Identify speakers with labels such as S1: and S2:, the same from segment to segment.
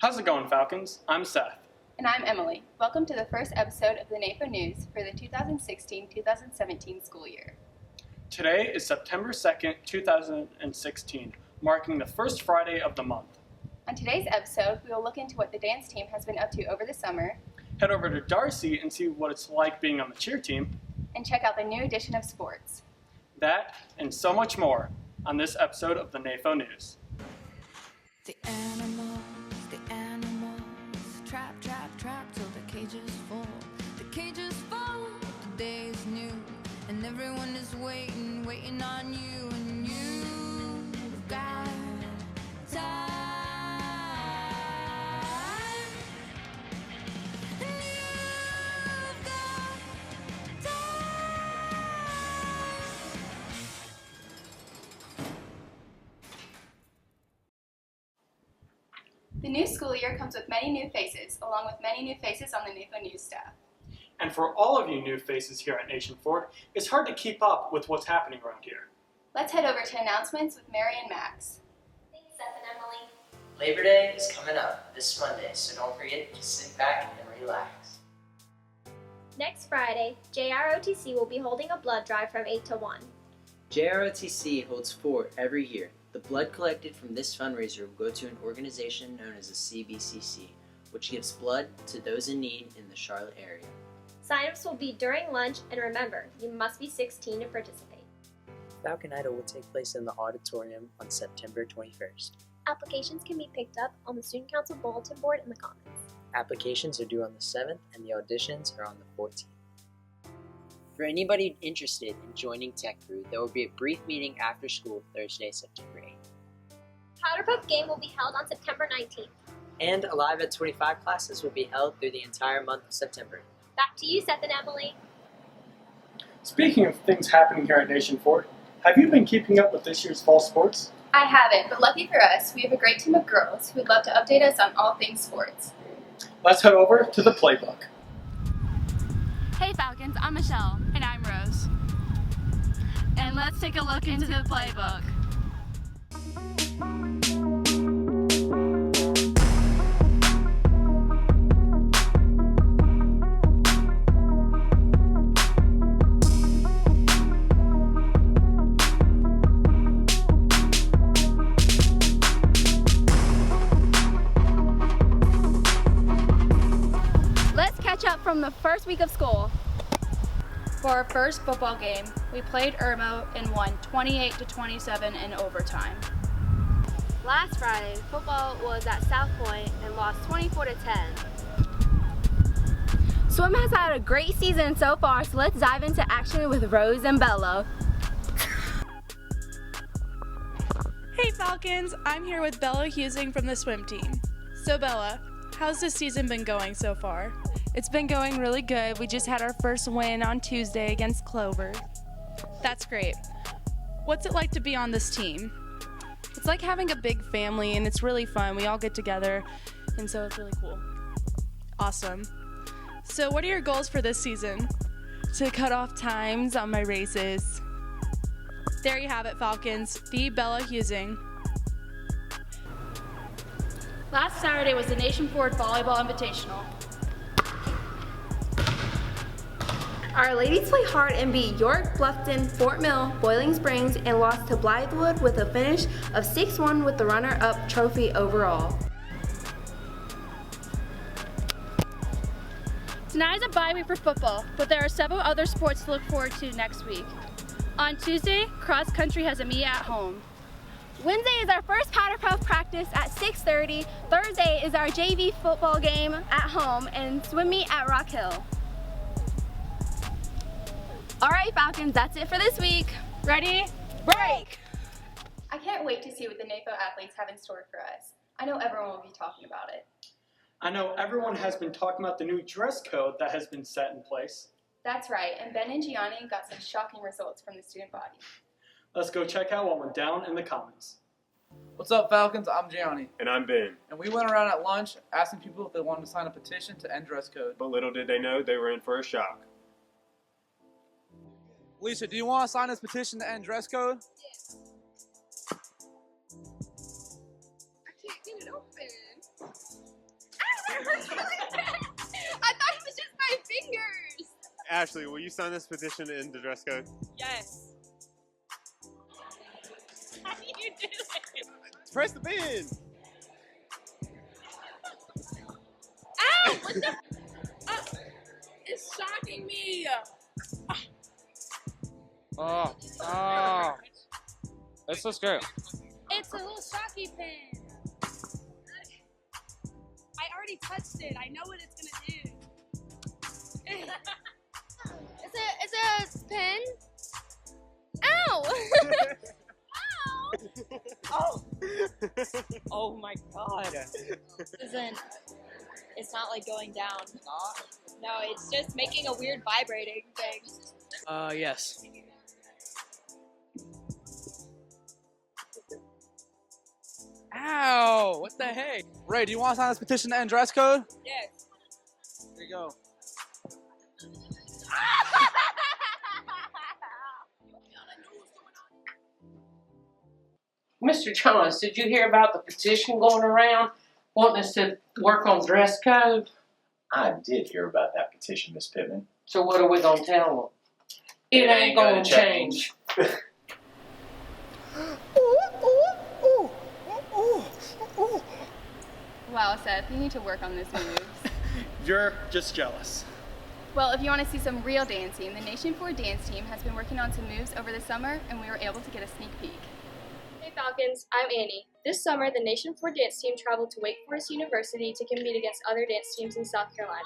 S1: How's it going, Falcons? I'm Seth.
S2: And I'm Emily. Welcome to the first episode of the Nafo News for the 2016-2017 school year.
S1: Today is September 2nd, 2016, marking the first Friday of the month.
S2: On today's episode, we will look into what the dance team has been up to over the summer,
S1: Head over to Darcy and see what it's like being on the cheer team.
S2: and check out the new edition of sports.
S1: That and so much more on this episode of the Nafo News.
S3: The animals, trap, till the cages fall. The cages fall, the day is new, and everyone is waiting on you, and you've got time. And you've got time.
S2: The new school year comes with many new faces, along with many new faces on the Nafo News staff.
S1: And for all of you new faces here at Nation Fort, it's hard to keep up with what's happening around here.
S2: Let's head over to announcements with Mary and Max.
S4: Thanks, Seth and Emily.
S5: Labor Day is coming up this Monday, so don't forget to sit back and relax.
S4: Next Friday, JROTC will be holding a blood drive from 8 to 1.
S6: JROTC holds Fort every year. The blood collected from this fundraiser will go to an organization known as the CBCC, which gives blood to those in need in the Charlotte area.
S4: Sign-ups will be during lunch, and remember, you must be 16 to participate.
S7: Falcon Idol will take place in the auditorium on September 21st.
S4: Applications can be picked up on the Student Council bulletin board in the Commons.
S7: Applications are due on the 7th and the auditions are on the 14th. For anybody interested in joining Tech Crew, there will be a brief meeting after school Thursday, September 8th.
S4: Powder Puff Game will be held on September 19th.
S7: And Alive at 25 classes will be held through the entire month of September.
S4: Back to you, Seth and Emily.
S1: Speaking of things happening here at Nation Fort, have you been keeping up with this year's fall sports?
S2: I haven't, but lucky for us, we have a great team of girls who would love to update us on all things sports.
S1: Let's head over to the playbook.
S8: Hey Falcons, I'm Michelle. And I'm Rose. And let's take a look into the playbook. Let's catch up from the first week of school. For our first football game, we played Irmo and won 28-27 in overtime.
S4: Last Friday, football was at South Point and lost 24-10.
S8: Swim has had a great season so far, so let's dive into action with Rose and Bella.
S9: Hey Falcons, I'm here with Bella Husing from the swim team. So Bella, how's this season been going so far?
S10: It's been going really good. We just had our first win on Tuesday against Clover.
S9: That's great. What's it like to be on this team?
S10: It's like having a big family and it's really fun. We all get together and so it's really cool.
S9: Awesome. So what are your goals for this season?
S10: To cut off times on my races.
S9: There you have it, Falcons. The Bella Husing.
S8: Last Saturday was the Nation Fort Volleyball Invitational. Our ladies played hard and beat York, Bluffton, Fort Mill, Boiling Springs, and lost to Blythewood with a finish of 6-1 with the runner-up trophy overall. Tonight is a bye week for football, but there are several other sports to look forward to next week. On Tuesday, cross country has a meet at home. Wednesday is our first powder puff practice at 6:30. Thursday is our JV football game at home and swim meet at Rock Hill. All right, Falcons, that's it for this week. Ready? Break!
S2: I can't wait to see what the Nafo athletes have in store for us. I know everyone will be talking about it.
S1: I know everyone has been talking about the new dress code that has been set in place.
S2: That's right, and Ben and Gianni got some shocking results from the student body.
S1: Let's go check out what went down in the Commons.
S11: What's up, Falcons? I'm Gianni.
S12: And I'm Ben.
S11: And we went around at lunch asking people if they wanted to sign a petition to end dress code.
S12: But little did they know they were in for a shock.
S11: Lisa, do you want to sign this petition to end dress code?
S13: I can't get it open.
S12: Ashley, will you sign this petition to end the dress code?
S13: Yes. How do you do it?
S12: Press the button.
S13: Ow! What the? It's shocking me.
S11: Oh. That's so scary.
S8: It's a little shocky pin. I already touched it. I know what it's gonna do.
S4: It's a pin. Ow!
S13: Oh. Oh my god.
S14: It's not like going down. No, it's just making a weird vibrating thing.
S15: Yes.
S11: Ow! What the heck? Ray, do you want to sign this petition to end dress code?
S14: Yes.
S11: There you go.
S16: Mr. Johns, did you hear about the petition going around wanting us to work on dress code?
S17: I did hear about that petition, Miss Pittman.
S16: So what are we gonna tell them? It ain't gonna change.
S2: Wow, Seth, you need to work on those moves.
S1: You're just jealous.
S2: Well, if you want to see some real dancing, the Nation 4 dance team has been working on some moves over the summer, and we were able to get a sneak peek.
S18: Hey Falcons, I'm Annie. This summer, the Nation 4 dance team traveled to Wake Forest University to compete against other dance teams in South Carolina.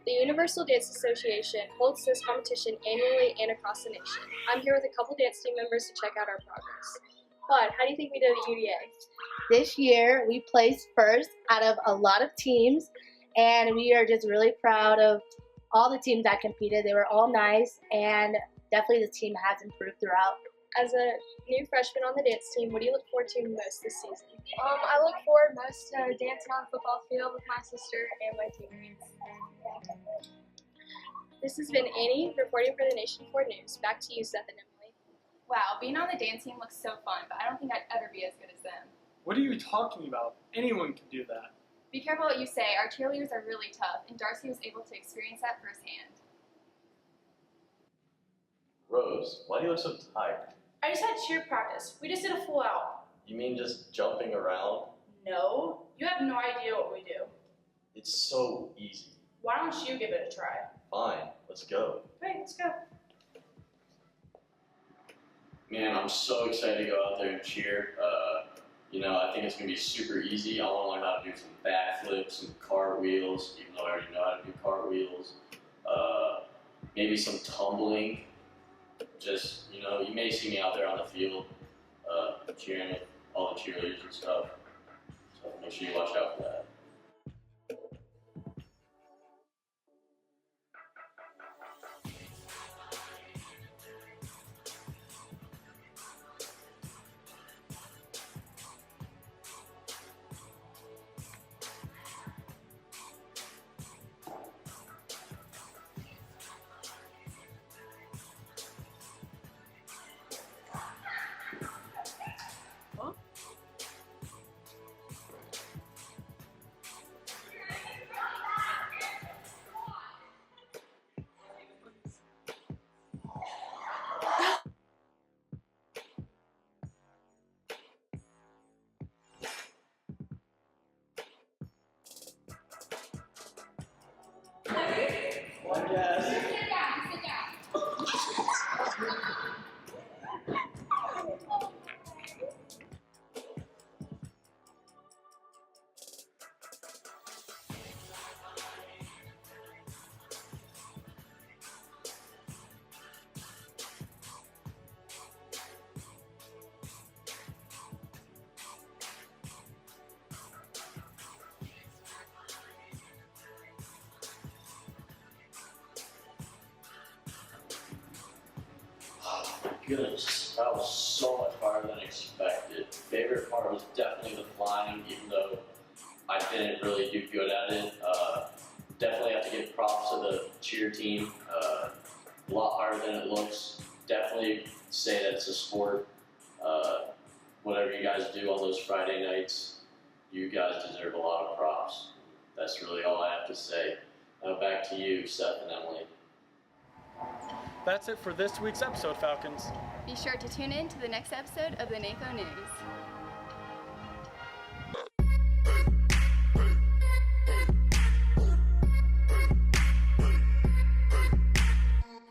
S18: The Universal Dance Association holds this competition annually and across the nation. I'm here with a couple dance team members to check out our progress. Bud, how do you think we did at UDA?
S19: This year, we placed first out of a lot of teams, and we are just really proud of all the teams that competed. They were all nice, and definitely the team has improved throughout.
S18: As a new freshman on the dance team, what do you look forward to most this season?
S20: I look forward most to dancing on the football field with my sister and my teammates.
S18: This has been Annie reporting for the Nation 4 News. Back to you, Seth and Emily.
S2: Wow, being on the dance team looks so fun, but I don't think I'd ever be as good as them.
S1: What are you talking about? Anyone can do that.
S2: Be careful what you say. Our cheerleaders are really tough, and Darcy was able to experience that firsthand.
S21: Rose, why do you look so tired?
S13: I just had cheer practice. We just did a full out.
S21: You mean just jumping around?
S13: No, you have no idea what we do.
S21: It's so easy.
S13: Why don't you give it a try?
S21: Fine, let's go.
S13: Okay, let's go.
S21: Man, I'm so excited to go out there and cheer. I think it's going to be super easy. I want to learn how to do some backflips, some cartwheels, even though I already know how to do cartwheels. Maybe some tumbling. Just, you may see me out there on the field cheering with all the cheerleaders and stuff. So make sure you watch out for that. Goodness, that was so much harder than expected. Favorite part was definitely the flying, even though I didn't really do good at it. Definitely have to give props to the cheer team. A lot harder than it looks. Definitely say that it's a sport. Whatever you guys do on those Friday nights, you guys deserve a lot of props. That's really all I have to say. Now back to you, Seth and Emily.
S1: That's it for this week's episode, Falcons.
S2: Be sure to tune in to the next episode of the Nafo News.